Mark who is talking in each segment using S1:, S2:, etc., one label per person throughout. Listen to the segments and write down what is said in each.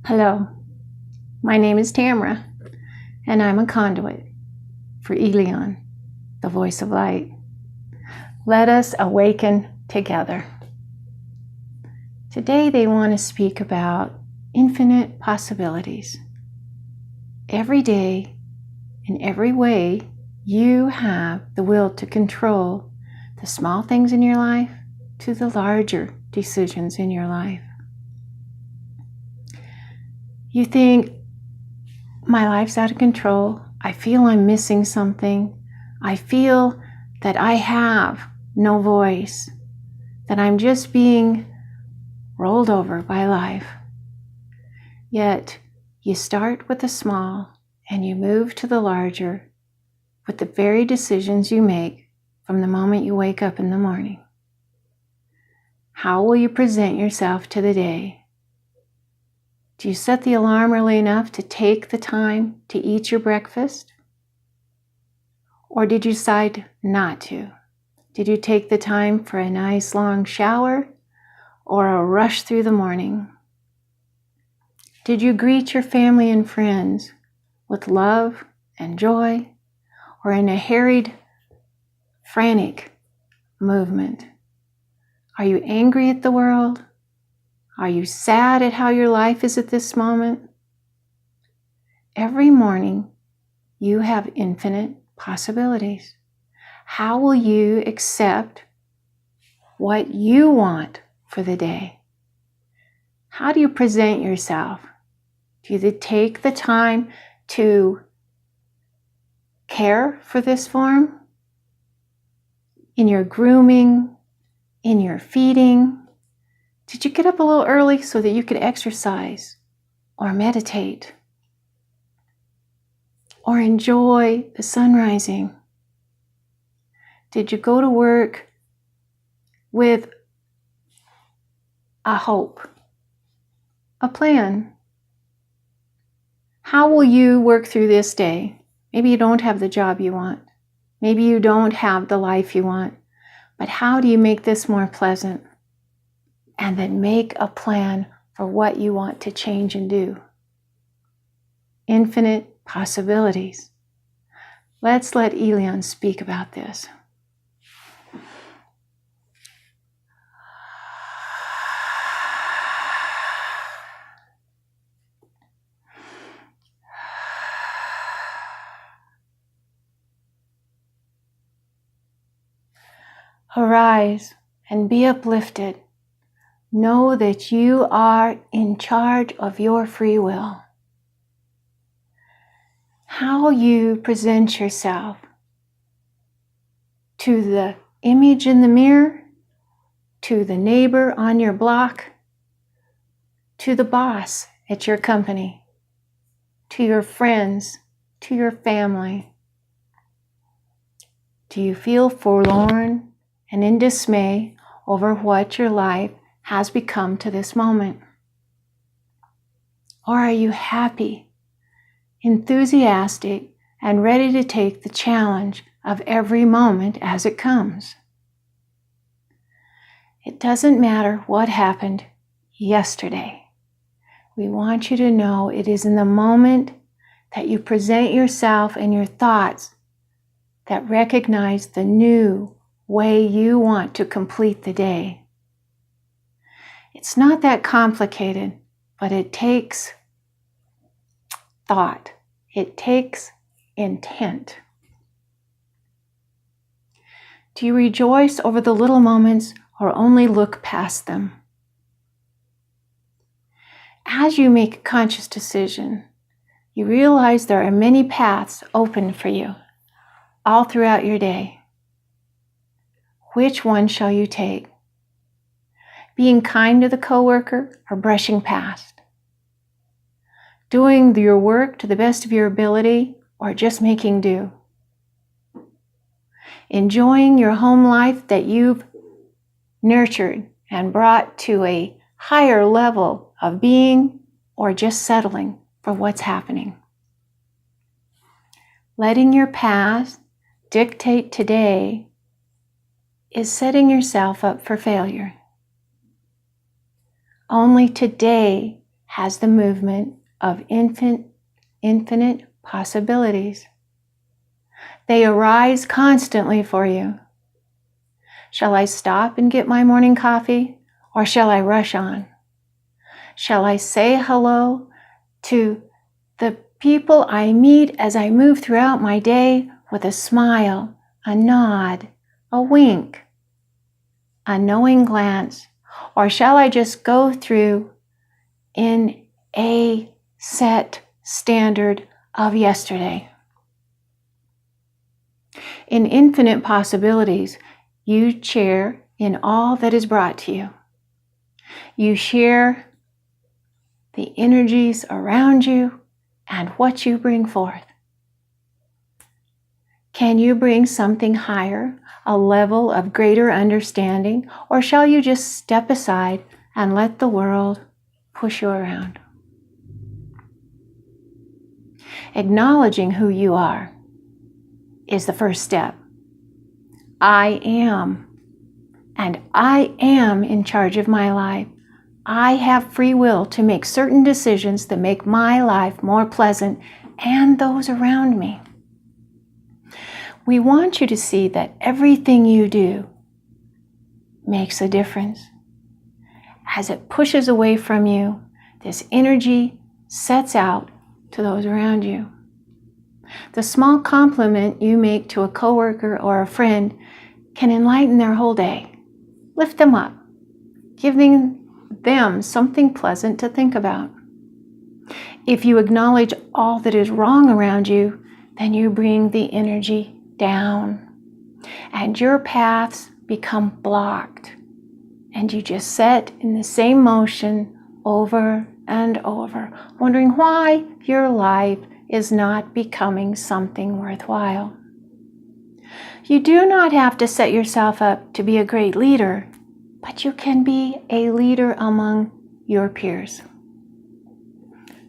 S1: Hello, my name is Tamara, and I'm a conduit for Elion, the voice of light. Let us awaken together. Today they want to speak about infinite possibilities. Every day, in every way, you have the will to control the small things in your life to the larger decisions in your life. You think, my life's out of control. I feel I'm missing something. I feel that I have no voice, that I'm just being rolled over by life. Yet you start with the small and you move to the larger with the very decisions you make from the moment you wake up in the morning. How will you present yourself to the day? Do you set the alarm early enough to take the time to eat your breakfast? Or did you decide not to? Did you take the time for a nice long shower or a rush through the morning? Did you greet your family and friends with love and joy, or in a harried, frantic movement? Are you angry at the world? Are you sad at how your life is at this moment? Every morning, you have infinite possibilities. How will you accept what you want for the day? How do you present yourself? Do you take the time to care for this form? In your grooming, in your feeding? Did you get up a little early so that you could exercise or meditate or enjoy the sun rising? Did you go to work with a hope, a plan? How will you work through this day? Maybe you don't have the job you want. Maybe you don't have the life you want. But how do you make this more pleasant? And then make a plan for what you want to change and do. Infinite possibilities. Let's let Elion speak about this. Arise and be uplifted. Know that you are in charge of your free will. How you present yourself to the image in the mirror, to the neighbor on your block, to the boss at your company, to your friends, to your family. Do you feel forlorn and in dismay over what your life has become to this moment? Or are you happy, enthusiastic, and ready to take the challenge of every moment as it comes? It doesn't matter what happened yesterday. We want you to know it is in the moment that you present yourself and your thoughts that recognize the new way you want to complete the day. It's not that complicated, but it takes thought. It takes intent. Do you rejoice over the little moments or only look past them? As you make a conscious decision, you realize there are many paths open for you all throughout your day. Which one shall you take? Being kind to the coworker or brushing past? Doing your work to the best of your ability or just making do? Enjoying your home life that you've nurtured and brought to a higher level of being, or just settling for what's happening? Letting your past dictate today is setting yourself up for failure. Only today has the movement of infinite possibilities. They arise constantly for you. Shall I stop and get my morning coffee, or shall I rush on? Shall I say hello to the people I meet as I move throughout my day with a smile, a nod, a wink, a knowing glance? Or shall I just go through in a set standard of yesterday? In infinite possibilities, you share in all that is brought to you. You share the energies around you and what you bring forth. Can you bring something higher, a level of greater understanding, or shall you just step aside and let the world push you around? Acknowledging who you are is the first step. I am, and I am in charge of my life. I have free will to make certain decisions that make my life more pleasant and those around me. We want you to see that everything you do makes a difference. As it pushes away from you, this energy sets out to those around you. The small compliment you make to a coworker or a friend can enlighten their whole day. Lift them up, giving them something pleasant to think about. If you acknowledge all that is wrong around you, then you bring the energy down, and your paths become blocked, and you just set in the same motion over and over, wondering why your life is not becoming something worthwhile. You do not have to set yourself up to be a great leader, but you can be a leader among your peers,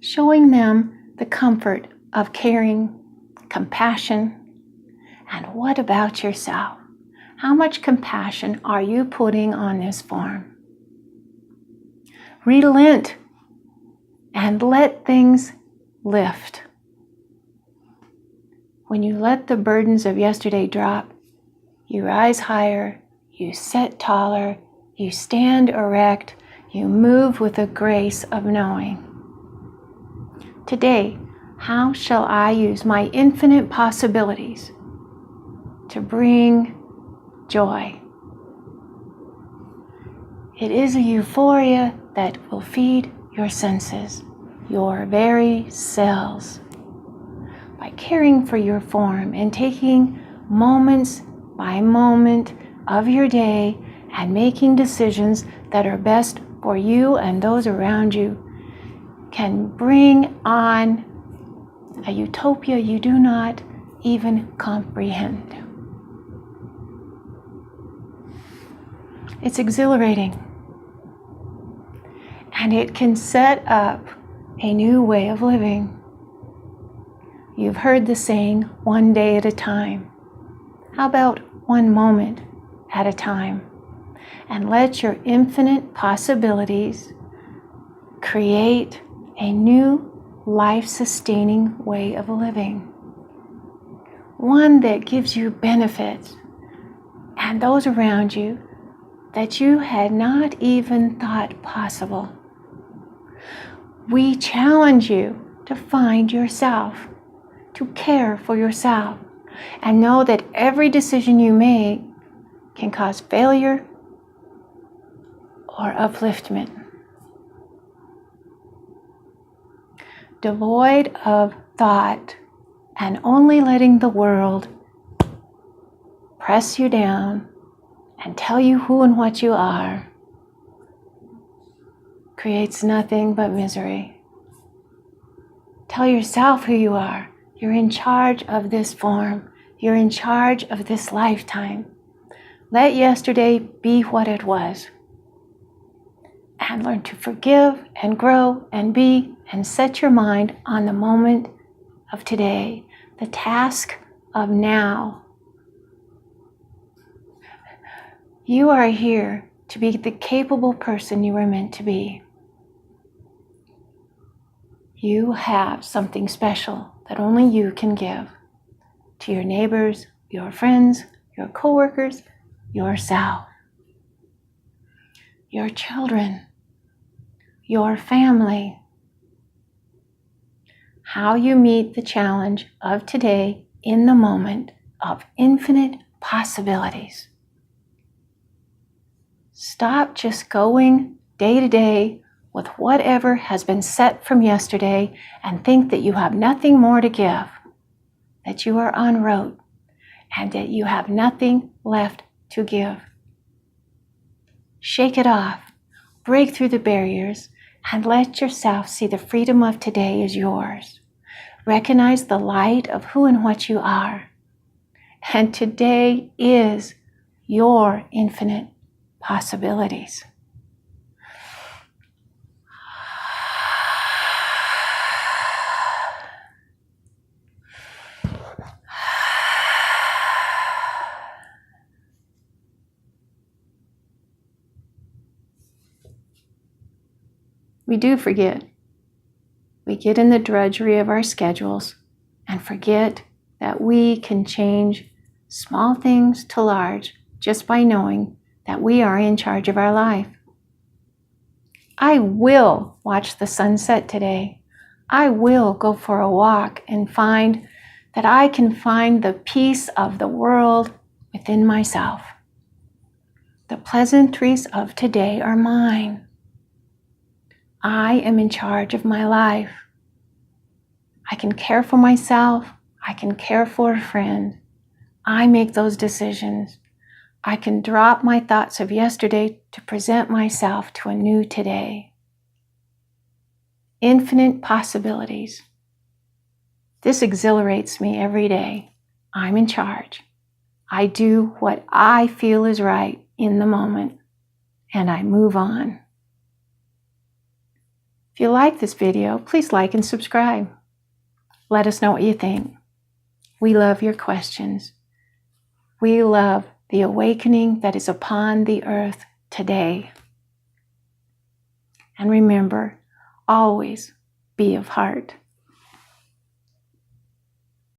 S1: showing them the comfort of caring, compassion. And what about yourself? How much compassion are you putting on this form? Relent and let things lift. When you let the burdens of yesterday drop, you rise higher, you set taller, you stand erect, you move with the grace of knowing. Today, how shall I use my infinite possibilities to bring joy? It is a euphoria that will feed your senses, your very cells. By caring for your form and taking moments by moment of your day and making decisions that are best for you and those around you, can bring on a utopia you do not even comprehend. It's exhilarating, and it can set up a new way of living. You've heard the saying, one day at a time. How about one moment at a time? And let your infinite possibilities create a new life-sustaining way of living. One that gives you benefits and those around you that you had not even thought possible. We challenge you to find yourself, to care for yourself, and know that every decision you make can cause failure or upliftment. Devoid of thought and only letting the world press you down and tell you who and what you are creates nothing but misery. Tell yourself who you are. You're in charge of this form. You're in charge of this lifetime. Let yesterday be what it was. And learn to forgive and grow and be and set your mind on the moment of today, the task of now. You are here to be the capable person you were meant to be. You have something special that only you can give to your neighbors, your friends, your coworkers, yourself, your children, your family. How you meet the challenge of today in the moment of infinite possibilities. Stop just going day to day with whatever has been set from yesterday and think that you have nothing more to give, that you are en route, and that you have nothing left to give. Shake it off, break through the barriers, and let yourself see the freedom of today is yours. Recognize the light of who and what you are. And today is your infinite possibilities. We do forget. We get in the drudgery of our schedules and forget that we can change small things to large just by knowing that we are in charge of our life. I will watch the sunset today. I will go for a walk and find that I can find the peace of the world within myself. The pleasantries of today are mine. I am in charge of my life. I can care for myself. I can care for a friend. I make those decisions. I can drop my thoughts of yesterday to present myself to a new today. Infinite possibilities. This exhilarates me every day. I'm in charge. I do what I feel is right in the moment, and I move on. If you like this video, please like and subscribe. Let us know what you think. We love your questions. We love the awakening that is upon the earth today. And remember, always be of heart.